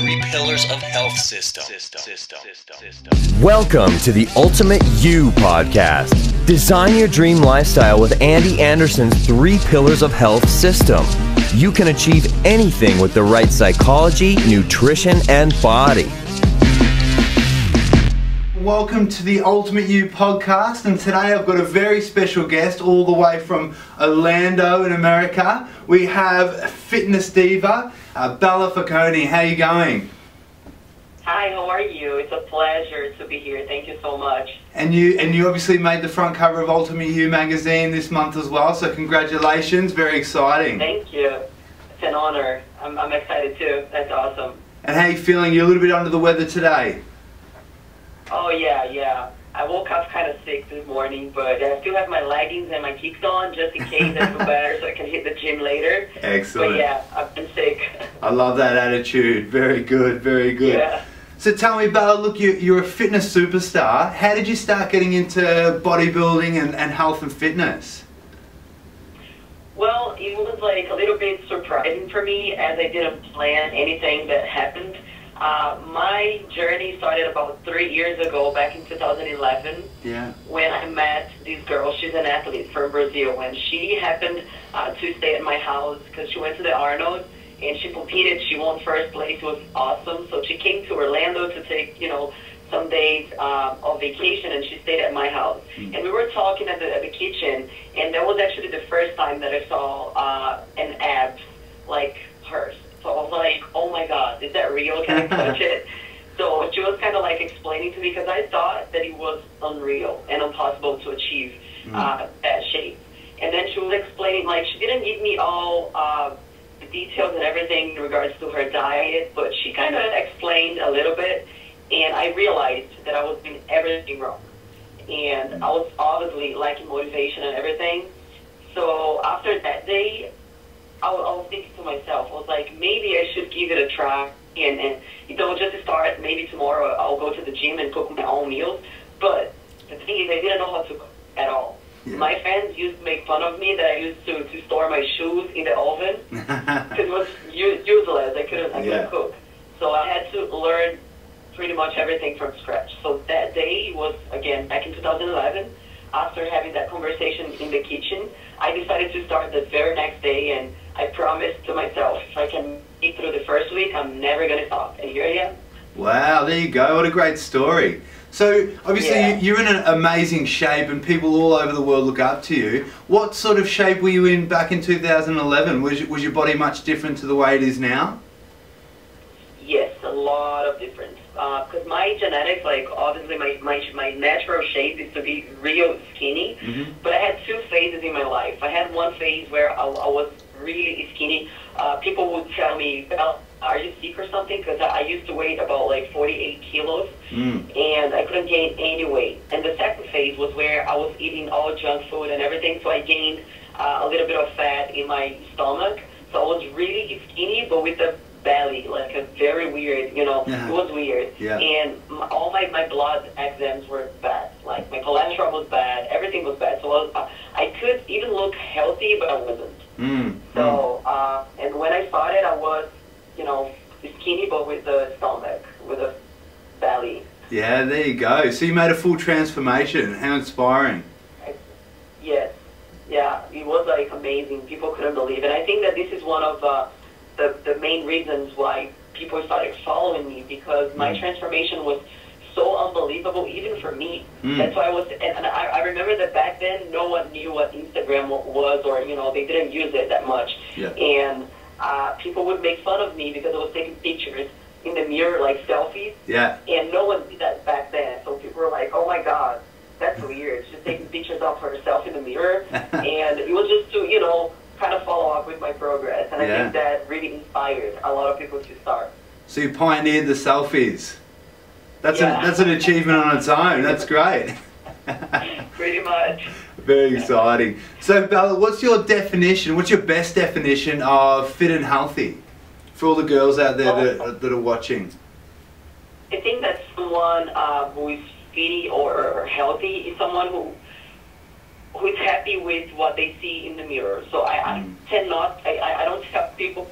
3 pillars of health system. Welcome to the Ultimate You podcast. Design your dream lifestyle with Andy Anderson's 3 pillars of health system. You can achieve anything with the right psychology, nutrition, and body. Welcome to the Ultimate You podcast, and today I've got a very special guest all the way from Orlando in America. We have fitness diva, Bella Falconi. How are you going? Hi, how are you? It's a pleasure to be here. Thank you so much. And you obviously made the front cover of Ultimate You magazine this month as well, so congratulations, very exciting. Thank you. It's an honor. I'm excited too. That's awesome. And how are you feeling? You're a little bit under the weather today. Oh yeah. I woke up kind of sick this morning, but I still have my leggings and my kicks on just in case I feel better so I can hit the gym later. Excellent. But yeah, I've been sick. I love that attitude. Very good, very good. Yeah. So tell me, Bella, look, you're a fitness superstar. How did you start getting into bodybuilding and health and fitness? Well, it was like a little bit surprising for me as I didn't plan anything that happened. My journey started about 3 years ago, back in 2011, when I met this girl. She's an athlete from Brazil, and she happened to stay at my house because she went to the Arnold, and she competed. She won first place. It was awesome. So she came to Orlando to take, some days of vacation, and she stayed at my house. And we were talking at the kitchen, and that was actually the first time that I saw an abs like hers. So I was like, oh my God, is that real? Can I touch it? So she was kind of like explaining to me, because I thought that it was unreal and impossible to achieve that shape. And then she was explaining, like, she didn't give me all the details and everything in regards to her diet, but she kind of explained a little bit, and I realized that I was doing everything wrong. And I was obviously lacking motivation and everything. So after that day, I was thinking to myself, I was like, maybe I should give it a try and just start. Maybe tomorrow I'll go to the gym and cook my own meals. But the thing is, I didn't know how to cook at all. Yeah. My friends used to make fun of me that I used to store my shoes in the oven because it was useless. I couldn't cook. So I had to learn pretty much everything from scratch. So that day was, again, back in 2011. After having that conversation in the kitchen, I decided to start the very next day, and I promised to myself, if I can make it through the first week, I'm never going to stop. And here I am. Wow, there you go. What a great story. So, obviously, you're in an amazing shape, and people all over the world look up to you. What sort of shape were you in back in 2011? Was your body much different to the way it is now? Yes, a lot of difference. Because my genetics, like, obviously my natural shape is to be real skinny, but I had 2 phases in my life. I had one phase where I was really skinny. People would tell me, well, are you sick or something? Because I used to weigh about like 48 kilos, and I couldn't gain any weight. And the second phase was where I was eating all junk food and everything, so I gained a little bit of fat in my stomach. So I was really skinny, but with a belly, like a very weird, it was weird. Yeah. And all my blood exams were bad. Like my cholesterol was bad, everything was bad. So I could even look healthy, but I wasn't. So, and when I started, I was, skinny, but with the stomach, with a belly. Yeah, there you go. So you made a full transformation. How inspiring. Yes. Yeah, it was like amazing. People couldn't believe it. I think that this is one of the main reasons why people started following me, because my transformation was so unbelievable, even for me. That's why and I remember that back then no one knew what Instagram was, or they didn't use it that much. Yeah. And people would make fun of me because I was taking pictures in the mirror, like selfies. Yeah. And no one did that back then. So people were like, oh my God, that's weird. She's taking pictures of herself in the mirror. And it was just to, kind of follow up with my progress. And I think that really inspired a lot of people to start. So you pioneered the selfies. That's an achievement on its own. That's great. Pretty much. Very exciting. So Bella, what's your definition, what's your best definition of fit and healthy for all the girls out there that are watching? I think that someone who is fit or healthy is someone who is happy with what they see in the mirror. So I tend not, I don't tell people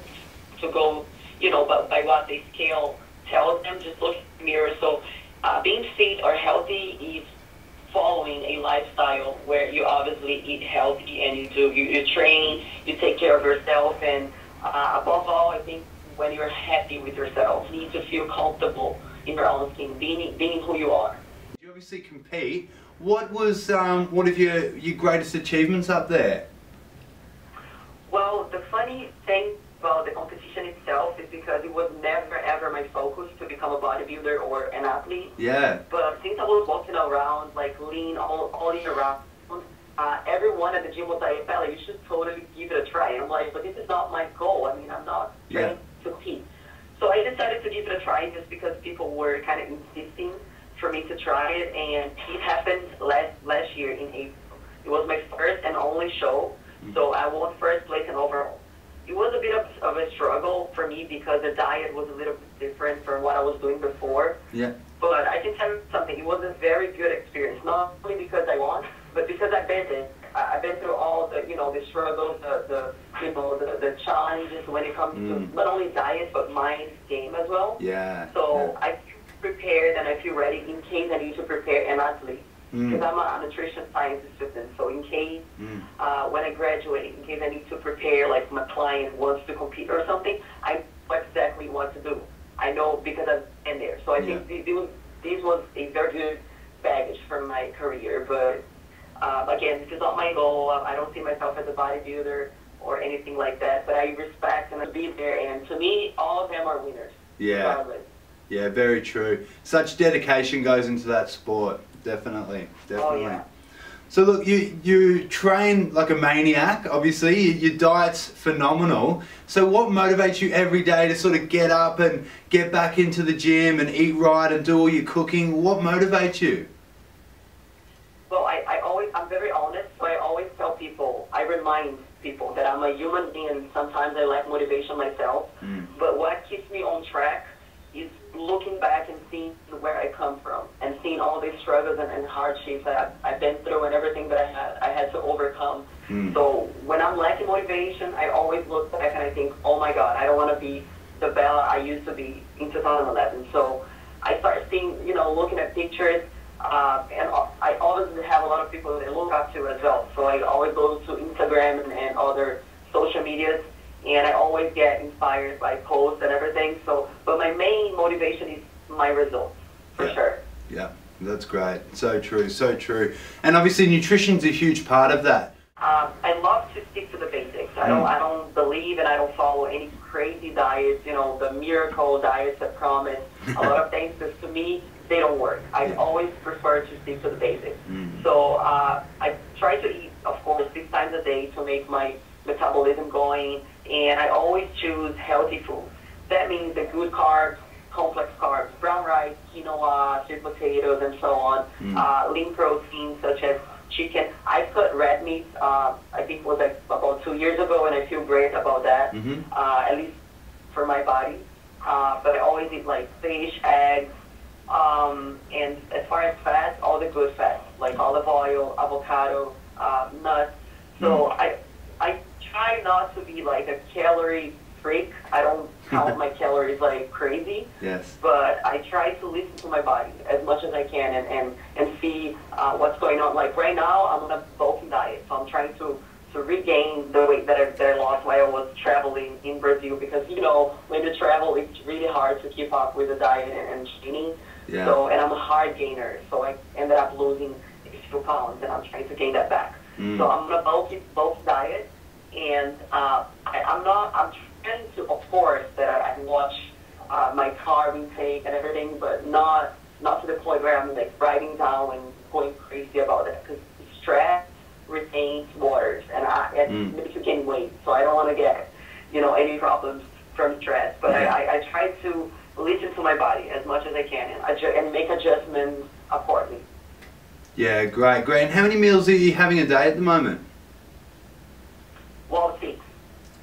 to go, you know, by what the scale tells them. Just look in the mirror. So being fit or healthy is following a lifestyle where you obviously eat healthy and you train, you take care of yourself, and above all, I think when you're happy with yourself, you need to feel comfortable in your own skin, being who you are. You obviously compete. What was one of your greatest achievements up there? Well, the funny thing about the competition itself is because it was never ever my focus to become a bodybuilder or an athlete. Yeah. But since I was walking around, like lean all year round, everyone at the gym was like, Bella, you should totally give it a try. I'm like, but this is not my goal. I mean, I'm not trying to compete. So I decided to give it a try just because people were kind of insisting for me to try it, and it happened last year in April. It was my first and only show, so I won first place and overall. It was a bit of a struggle for me because the diet was a little bit different from what I was doing before. Yeah. But I can tell you something, it was a very good experience, not only because I won, but because I've been through all the, you know, the struggles, the challenges when it comes to not only diet, but mind game as well. Yeah. So I feel prepared and I feel ready in case I need to prepare an athlete. Because I'm a nutrition science student, so in case when I graduate, in case I need to prepare, like my client wants to compete or something, I know exactly what to do. I know because I've been there. So I think this was a very good baggage for my career. But again, this is not my goal. I don't see myself as a bodybuilder or anything like that. But I respect and I be there. And to me, all of them are winners. Yeah. Regardless. Yeah, very true. Such dedication goes into that sport. Definitely. Oh, yeah. So look, you train like a maniac, obviously. Your diet's phenomenal. So what motivates you every day to sort of get up and get back into the gym and eat right and do all your cooking? What motivates you? Well, I'm very honest, so I always tell people, I remind people that I'm a human being and sometimes I lack motivation myself. But what keeps me on track is looking back and seeing where I come from and seeing all these struggles and hardships that I've been through and everything that I had to overcome. So when I'm lacking motivation, I always look back and I think, oh my God, I don't want to be the Bella I used to be in 2011. So I start seeing, you know, looking at pictures, and I always have a lot of people that I look up to as well. So I always go to Instagram and other social medias, and I always get inspired by posts and everything. So, but my main motivation is my results, for sure. Yeah, that's great. So true, so true. And obviously nutrition's a huge part of that. I love to stick to the basics. I don't believe and I don't follow any crazy diets, you know, the miracle diets that promise a lot of things, because to me, they don't work. I always prefer to stick to the basics. So I try to eat, of course, 6 times a day to make my metabolism going, and I always choose healthy food. That means the good carbs, complex carbs, brown rice, quinoa, sweet potatoes, and so on. Lean proteins such as chicken. I cut red meat, I think it was like about 2 years ago, and I feel great about that, at least for my body. But I always eat like fish, eggs, and as far as fats, all the good fats, like olive oil, avocado, nuts. So I try not to be like a calorie freak. I don't count my calories like crazy. Yes. But I try to listen to my body as much as I can and see what's going on. Like right now, I'm on a bulking diet, so I'm trying to regain the weight that I lost while I was traveling in Brazil, because, you know, when you travel, it's really hard to keep up with the diet and training. Yeah. So, and I'm a hard gainer, so I ended up losing a few pounds, and I'm trying to gain that back. So I'm on a bulky diet, and I'm trying to, of course, that I watch my carb intake and everything, but not to the point where I'm like writing down and going crazy about it, because stress retains waters, and it makes you gain weight. So I don't want to get, you know, any problems from stress. But I try to listen to my body as much as I can and make adjustments accordingly. Yeah, great. And how many meals are you having a day at the moment? Well, 6.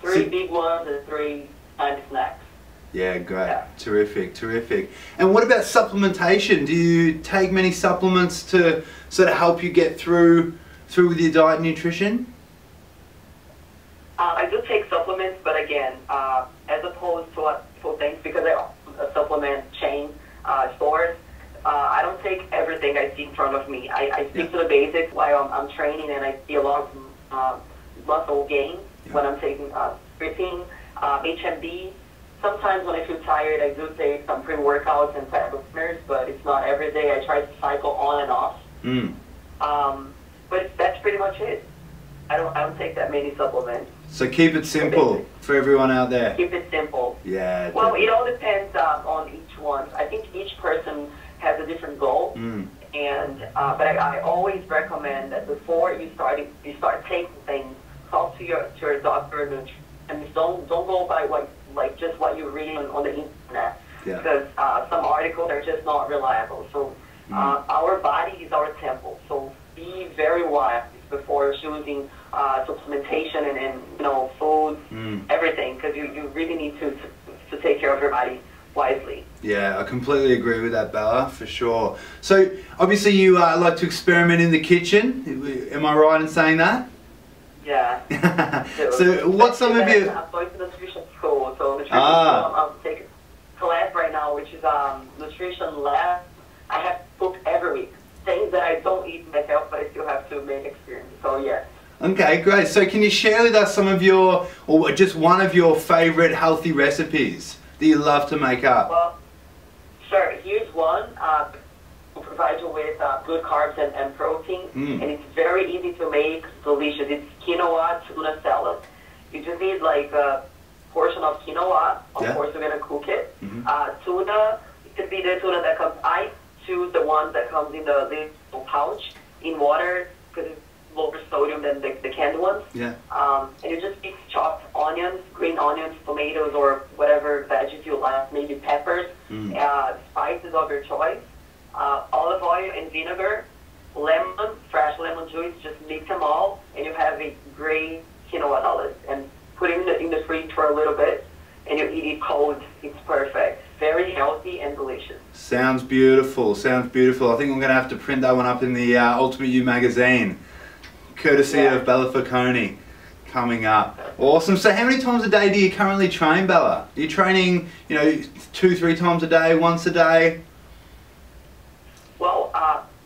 3 big ones and 3 tiny snacks. Yeah, great. Yeah. Terrific. And what about supplementation? Do you take many supplements to sort of help you get through with your diet and nutrition? I do take supplements, but again, as opposed to what everything I see in front of me. I stick to the basics while I'm training, and I see a lot of muscle gain when I'm taking creatine, HMB. Sometimes when I feel tired, I do take some pre-workouts and fat burners, but it's not every day. I try to cycle on and off. But that's pretty much it. I don't take that many supplements. So keep it simple for everyone out there. Keep it simple. Yeah. Well, it all depends on each one. I think each person has a different goal, and but I always recommend that before you start taking things, talk to your doctor, and don't go by just what you read on the internet, because some articles are just not reliable. So our body is our temple. So be very wise before choosing supplementation and food, everything, because you really need to take care of your body wisely. Yeah, I completely agree with that, Bella, for sure. So obviously you like to experiment in the kitchen. Am I right in saying that? Yeah. So what's some of your... I'm going to nutrition school, so nutrition school, I'm taking class right now, which is nutrition lab. I have to cook every week. Things that I don't eat myself, but I still have to make experience. So yeah. Okay, great. So can you share with us some of your, or just one of your favorite healthy recipes that you love to make up? Well, sure. Here's one. Will provide you with good carbs and protein, and it's very easy to make, delicious. It's quinoa tuna salad. You just need like a portion of quinoa. Of course, you're gonna cook it. Tuna, it could be the tuna that comes. I choose the one that comes in the little pouch in water because it's lower sodium than the canned ones. Yeah. And you just mix chopped onions, green onions, tomatoes, or whatever veggies you like, maybe peppers, spices of your choice. Olive oil and vinegar, lemon, fresh lemon juice, just mix them all, and you have a great quinoa salad. And put it in the fridge for a little bit, and you eat it cold. It's perfect. Very healthy and delicious. Sounds beautiful, sounds beautiful. I think I'm going to have to print that one up in the Ultimate You magazine, courtesy of Bella Falconi, coming up. Awesome. So how many times a day do you currently train, Bella? Are you training, 2-3 times a day, once a day? Well,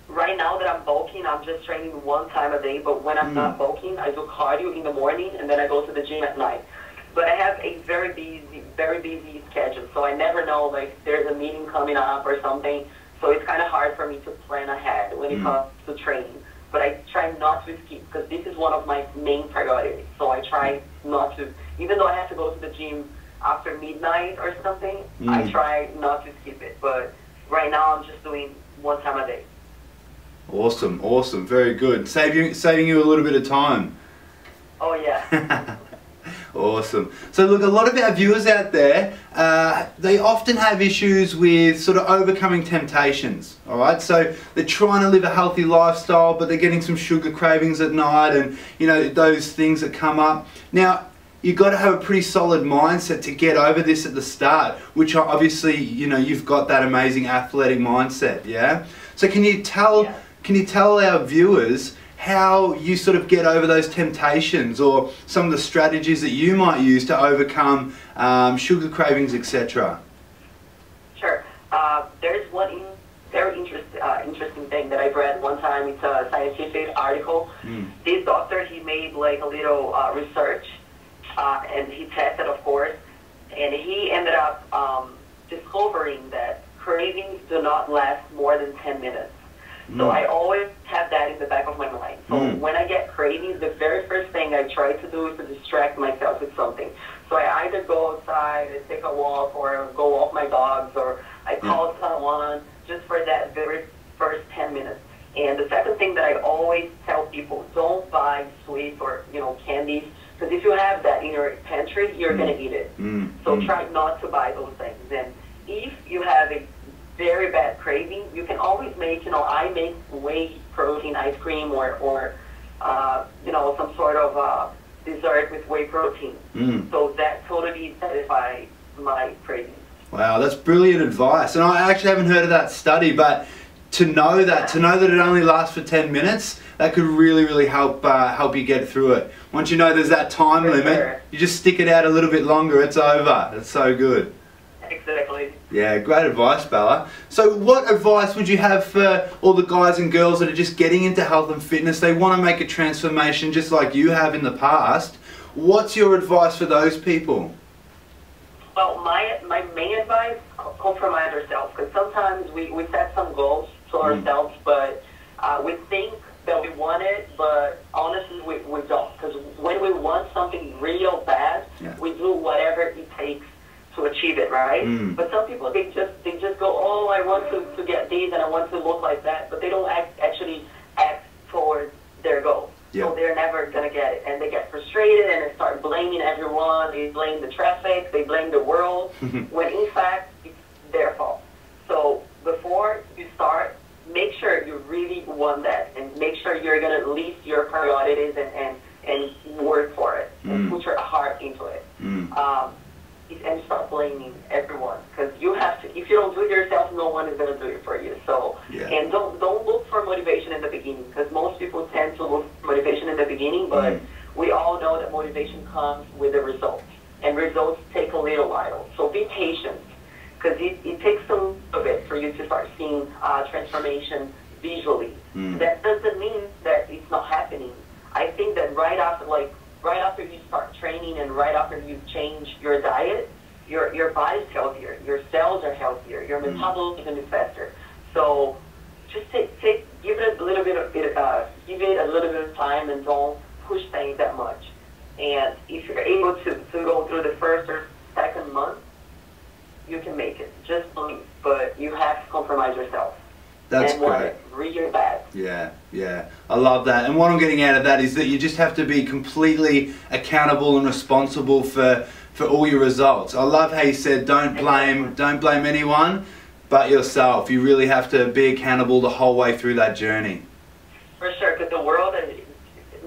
right now that I'm bulking, I'm just training 1 time a day, but when I'm not bulking, I do cardio in the morning, and then I go to the gym at night. But I have a very busy schedule, so I never know, like, there's a meeting coming up or something, so it's kind of hard for me to plan ahead when it comes to training. But I try not to skip, because this is one of my main priorities, so I try not to, even though I have to go to the gym after midnight or something, I try not to skip it. But right now I'm just doing 1 time a day. Awesome, awesome, very good. Saving you a little bit of time. Oh yeah. Awesome. So look, a lot of our viewers out there, they often have issues with sort of overcoming temptations, alright? So they're trying to live a healthy lifestyle, but they're getting some sugar cravings at night and, those things that come up. Now, you've got to have a pretty solid mindset to get over this at the start, which obviously, you've got that amazing athletic mindset, yeah? So can you tell our viewers how you sort of get over those temptations, or some of the strategies that you might use to overcome sugar cravings, etc.? Sure. There's one very interesting thing that I read one time. It's a scientific article. This doctor, he made like a little research, and he tested, of course, and he ended up discovering that cravings do not last more than 10 minutes. So I always have that in the back of my mind. So when I get cravings, the very first thing I try to do is to distract myself with something. So I either go outside and take a walk, or go walk my dogs, or I call someone just for that very first 10 minutes. And the second thing that I always tell people, don't buy sweets or candies, because if you have that in your pantry, you're going to eat it. So try not to buy those things. And if you have a very bad craving, you can always make, I make whey protein ice cream, or some sort of dessert with whey protein. So that totally satisfies my cravings. Wow, that's brilliant advice. And I actually haven't heard of that study, but to know that it only lasts for 10 minutes, that could really help you get through it. Once you know there's that time limit, you just stick it out a little bit longer, it's over. It's so good. Exactly. Yeah, great advice, Bella. So what advice would you have for all the guys and girls that are just getting into health and fitness? They want to make a transformation just like you have in the past. What's your advice for those people? Well, my main advice, compromise ourselves, because sometimes we set some goals to ourselves, but we think that we want it, but honestly we don't. Because when we want something real bad, we do whatever it takes to achieve it, right? But some people, they just go, oh, I want to get these and I want to look like that, but they don't actually act towards their goal. So they're never going to get it. And they get frustrated and they start blaming everyone. They blame the traffic, they blame the world, when in fact, it's their fault. So before you start, make sure you really want that and make sure you're going to list your priorities and work for it and put your heart into it. And start blaming everyone, because you have to. If you don't do it yourself, no one is going to do it for you. So, and don't look for motivation in the beginning, because most people tend to look for motivation in the beginning, but we all know that motivation comes with the results, and results take a little while. So be patient, because it takes a little bit for you to start seeing transformation visually. That doesn't mean that it's not happening. I think that right after you start training and right after you change your diet, your body's healthier, your cells are healthier, your metabolism is faster. So just give it a little bit of time and don't push things that much. And if you're able to go through the first or second month, you can make it. Just believe, but you have to compromise yourself. That's and great. Really bad. Yeah. I love that. And what I'm getting out of that is that you just have to be completely accountable and responsible for all your results. I love how you said don't blame anyone but yourself. You really have to be accountable the whole way through that journey. For sure, because the world,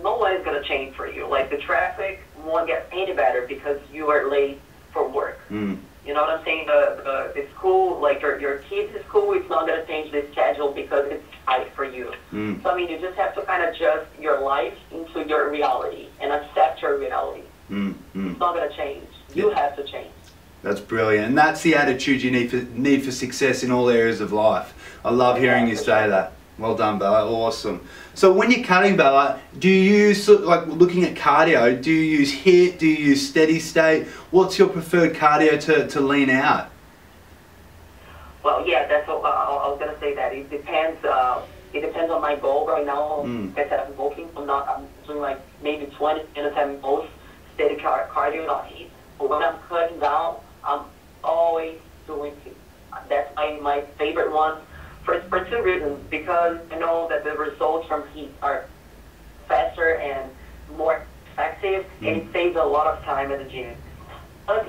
no one is going to change for you. Like the traffic won't get any better because you are late for work. You know what I'm saying? The school, like your kids' school, it's not going to change the schedule because it's tight for you. So I mean, you just have to kind of adjust your life into your reality and accept your reality. It's not going to change. You have to change. That's brilliant, and that's the attitude you need for success in all areas of life. I love hearing you say that. Well done, Bella. Awesome. So when you're cutting, Bella, do you use, like looking at cardio, do you use HIIT, do you use steady state? What's your preferred cardio to lean out? Well, yeah, that's what I was going to say. That it depends. It depends on my goal right now. Like I said, I'm working. I'm doing like maybe 20 minutes at most steady cardio, not HIIT. But when I'm cutting down, I'm always doing HIIT. That's my favorite one. For two reasons, because I know that the results from HIIT are faster and more effective, and it saves a lot of time at the gym. But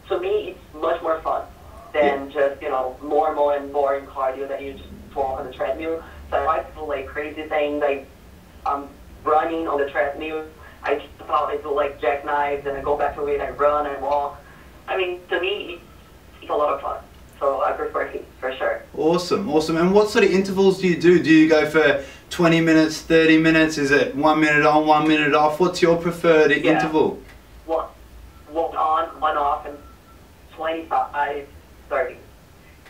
to me, it's much more fun than just, more and boring cardio that you just walk on the treadmill. So I like to do like crazy things, like I'm running on the treadmill, I jump out, I do like jackknives, and I go back to it, I run, I walk. I mean, to me, it's a lot of fun. So I prefer HIIT, for sure. Awesome. And what sort of intervals do you do? Do you go for 20 minutes, 30 minutes? Is it 1 minute on, 1 minute off? What's your preferred interval? One on, one off, and 25, 30.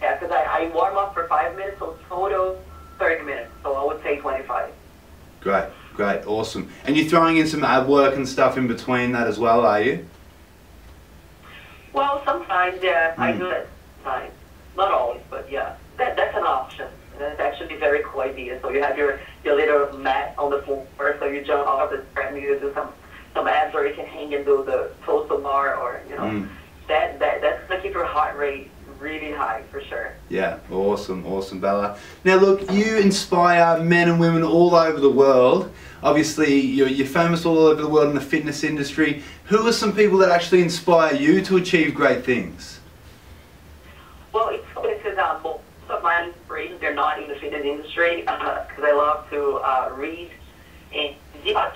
Yeah, because I warm up for 5 minutes, so total 30 minutes. So I would say 25. Great, awesome. And you're throwing in some ab work and stuff in between that as well, are you? Well, sometimes, yeah, I do it. Sometimes. Not always, but yeah, that's an option. That's actually a very cool idea. So you have your little mat on the floor, so you jump off the treadmill, you do some abs, or you can hang and do the total bar, or that's gonna keep your heart rate really high for sure. Yeah, awesome, Bella. Now look, you inspire men and women all over the world. Obviously, you're famous all over the world in the fitness industry. Who are some people that actually inspire you to achieve great things? Well, it's funny because most of my inspirations, they're not in the fitness industry, because I love to read. And Diva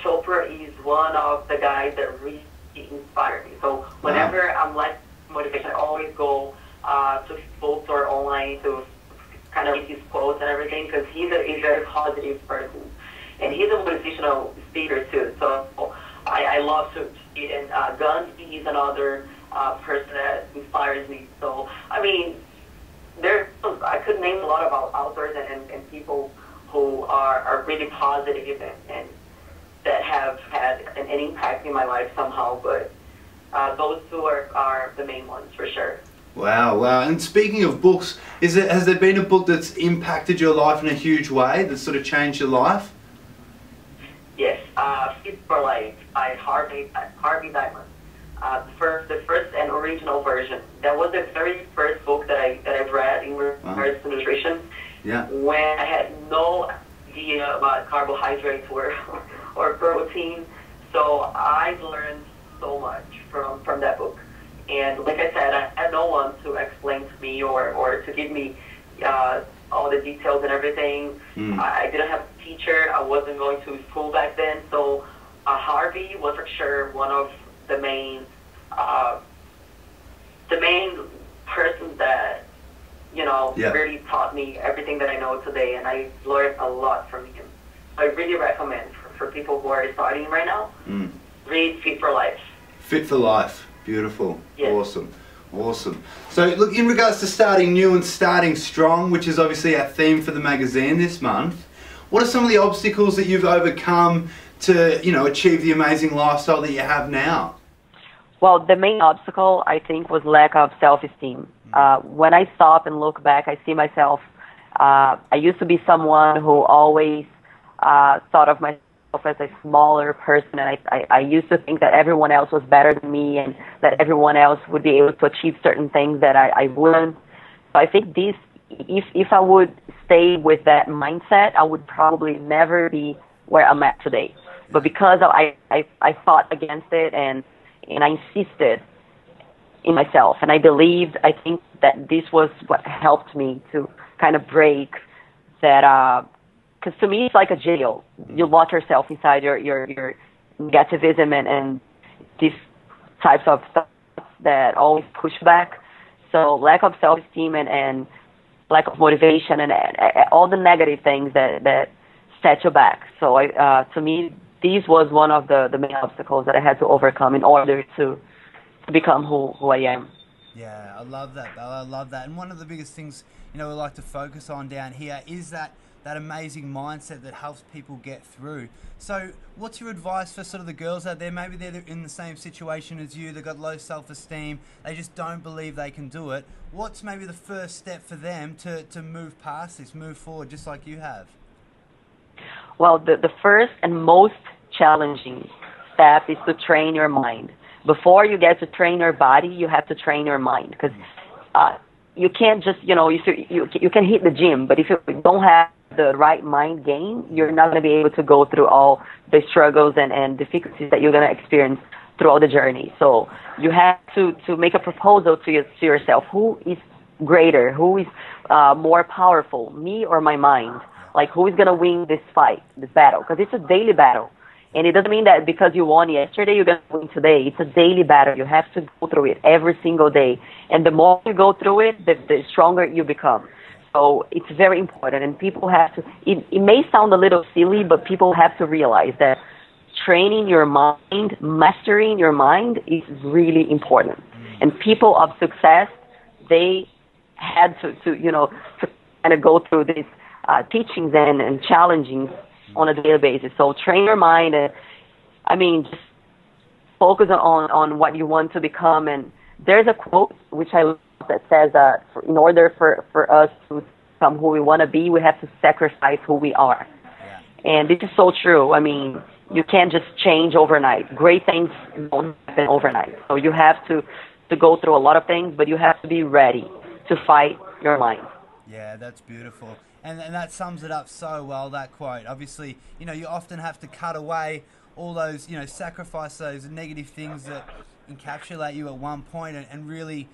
is one of the guys that really inspire me. So whenever I'm like motivation, I always go to his books or online to kind of read his quotes and everything, because he's a very positive person. And he's a motivational speaker too. So I love to read. And Gandhi is another person that inspires me. So, I mean, are really positive and that have had an impact in my life somehow, but those two are the main ones for sure. Wow, wow. And speaking of books, has there been a book that's impacted your life in a huge way, that sort of changed your life? Yes, Fit for Life by Harvey Diamond. The first and original version. That was the very first book that I've read in regards to nutrition. Yeah. When I had no idea about carbohydrates or protein, so I've learned so much from that book. And like I said, I had no one to explain to me or to give me all the details and everything. I didn't have a teacher. I wasn't going to school back then. So Harvey was for sure one of the main persons that, really taught me everything that I know today. And I learned a lot from him. I really recommend for people who are starting right now, read Fit for Life. Fit for Life. Beautiful. Yes. Awesome. Awesome. So look, in regards to starting new and starting strong, which is obviously our theme for the magazine this month, what are some of the obstacles that you've overcome to, achieve the amazing lifestyle that you have now? Well, the main obstacle, I think, was lack of self-esteem. When I stop and look back, I see myself, I used to be someone who always thought of myself as a smaller person, and I used to think that everyone else was better than me and that everyone else would be able to achieve certain things that I wouldn't. So I think if I would stay with that mindset, I would probably never be where I'm at today. But because I fought against it and I insisted in myself, and I think that this was what helped me to kind of break that, because to me, it's like a jail. You lock yourself inside your negativism and these types of stuff that always push back. So lack of self-esteem and lack of motivation and all the negative things that set you back. So to me, this was one of the main obstacles that I had to overcome in order to become who I am. Yeah, I love that, Bella. I love that. And one of the biggest things, we like to focus on down here is that amazing mindset that helps people get through. So what's your advice for sort of the girls out there? Maybe they're in the same situation as you. They've got low self-esteem. They just don't believe they can do it. What's maybe the first step for them to move past this, move forward, just like you have? Well, the first and most challenging step is to train your mind. Before you get to train your body, you have to train your mind, because you can't just, you can hit the gym, but if you don't have the right mind game, you're not going to be able to go through all the struggles and difficulties that you're going to experience throughout the journey. So you have to make a proposal to yourself. Who is greater? Who is more powerful, me or my mind? Like, who is going to win this fight, this battle? Because it's a daily battle. And it doesn't mean that because you won yesterday, you're going to win today. It's a daily battle. You have to go through it every single day. And the more you go through it, the stronger you become. So it's very important. And people have to, it may sound a little silly, but people have to realize that training your mind, mastering your mind is really important. And people of success, they had to kind of go through these teachings and challenging on a daily basis. So train your mind, and just focus on what you want to become. And there's a quote which I love that says in order for us to become who we want to be, we have to sacrifice who we are. Yeah. And this is so true. You can't just change overnight. Great things don't happen overnight. So you have to go through a lot of things, but you have to be ready to fight your mind. Yeah, that's beautiful. And that sums it up so well, that quote. Obviously, you often have to cut away all those, sacrifice those negative things that encapsulate you at one point and really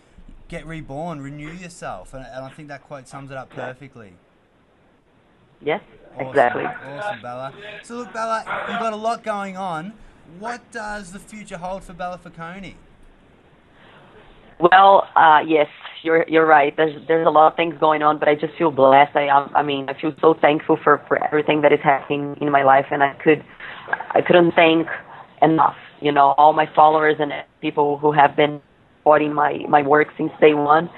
get reborn, renew yourself. And I think that quote sums it up perfectly. Yes, awesome. Exactly. Awesome, Bella. So look, Bella, you've got a lot going on. What does the future hold for Bella Falconi? Well, yes, you're right. There's a lot of things going on, but I just feel blessed. I feel so thankful for everything that is happening in my life, and I couldn't thank enough. All my followers and people who have been supporting my work since day one.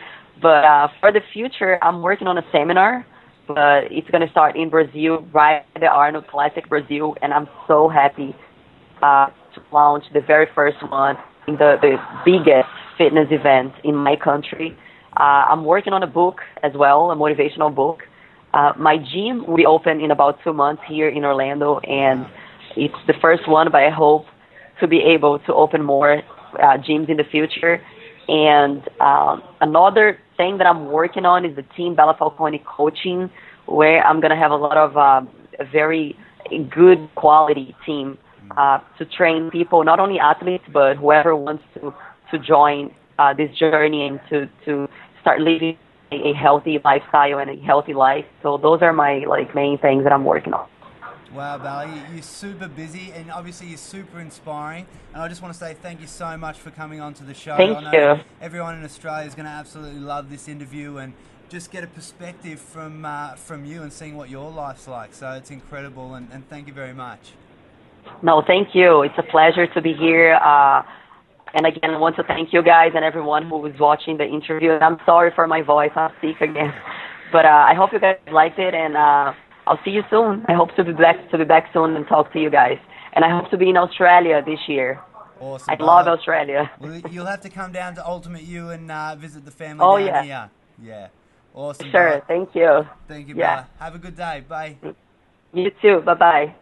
But for the future, I'm working on a seminar but it's going to start in Brazil, right at the Arnold Classic Brazil, and I'm so happy to launch the very first one in the biggest fitness event in my country. I'm working on a book as well, a motivational book. My gym will be open in about 2 months here in Orlando, and it's the first one, but I hope to be able to open more gyms in the future. And another thing that I'm working on is the Team Bella Falconi coaching, where I'm going to have a lot of a very good quality team to train people, not only athletes, but whoever wants to join this journey and to start living a healthy lifestyle and a healthy life. So those are my main things that I'm working on. Wow, Bella, you're super busy and obviously you're super inspiring. And I just want to say thank you so much for coming on to the show. Thank you. Everyone in Australia is going to absolutely love this interview and just get a perspective from you and seeing what your life's like. So it's incredible, and thank you very much. No, thank you. It's a pleasure to be here. And again, I want to thank you guys and everyone who was watching the interview. And I'm sorry for my voice. I'm sick again. But I hope you guys liked it, and I'll see you soon. I hope to be back soon and talk to you guys. And I hope to be in Australia this year. Awesome. I love Australia. Well, you'll have to come down to Ultimate U and visit the family down here. Yeah. Awesome. Sure. Bella. Thank you. Thank you, Bella. Have a good day. Bye. You too. Bye-bye.